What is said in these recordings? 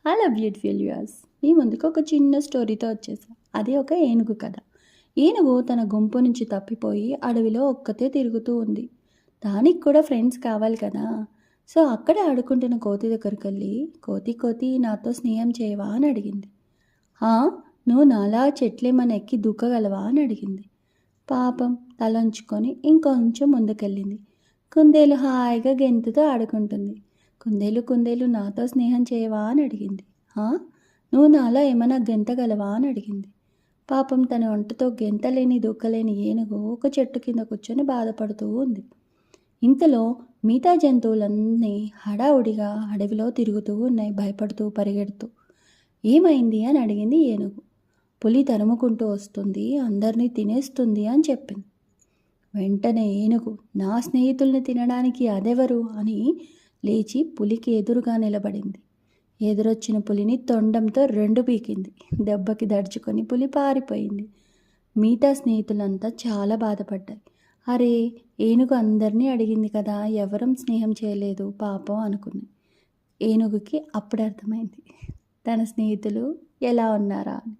Hello beautiful viewers, మీ ముందుకు ఒక చిన్న స్టోరీతో వచ్చేసా. అది ఒక ఏనుగు కథ. ఏనుగు తన గుంపు నుంచి తప్పిపోయి అడవిలో ఒక్కతే తిరుగుతూ ఉంది. దానికి కూడా ఫ్రెండ్స్ కావాలి కదా. సో అక్కడే ఆడుకుంటున్న కోతి దగ్గరికి వెళ్ళి, కోతి కోతి నాతో స్నేహం చేయవా అని అడిగింది. హా, నువ్వు నాలా చెట్లేమని ఎక్కి దూకగలవా అని అడిగింది. పాపం తలంచుకొని ఇంకొంచెం ముందుకెళ్ళింది. కుందేలు హాయిగా గెంతుతో ఆడుకుంటుంది. కుందేలు కుందేలు నాతో స్నేహం చేయవా అని అడిగింది. హా, నువ్వు నాలా ఏమైనా గెంతగలవా అని అడిగింది. పాపం తన ఒంటతో గెంతలేని దూకలేని ఏనుగు ఒక చెట్టు కింద కూర్చొని బాధపడుతూ ఉంది. ఇంతలో మిగతా జంతువులన్నీ హడావుడిగా అడవిలో తిరుగుతూ ఉన్నాయి, భయపడుతూ పరిగెడుతూ. ఏమైంది అని అడిగింది ఏనుగు. పులి తరుముకుంటూ వస్తుంది, అందరినీ తినేస్తుంది అని చెప్పింది. వెంటనే ఏనుగు, నా స్నేహితుల్ని తినడానికి అదెవరు అని లేచి పులికి ఎదురుగా నిలబడింది. ఎదురొచ్చిన పులిని తొండంతో రెండు పీకింది. దెబ్బకి దడుచుకొని పులి పారిపోయింది. మిగతా స్నేహితులంతా చాలా బాధపడ్డాయి. అరే, ఏనుగు అందరినీ అడిగింది కదా, ఎవరం స్నేహం చేయలేదు పాపం అనుకున్నాయి. ఏనుగుకి అప్పుడు అర్థమైంది తన స్నేహితులు ఎలా ఉన్నారా అని.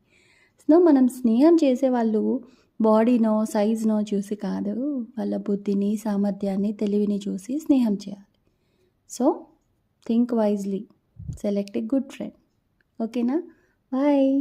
సో మనం స్నేహం చేసేవాళ్ళు బాడీనో సైజ్నో చూసి కాదు, వాళ్ళ బుద్ధిని సామర్థ్యాన్ని తెలివిని చూసి స్నేహం చేయాలి. So think wisely, select a good friend. ఓకేనా? బాయ్.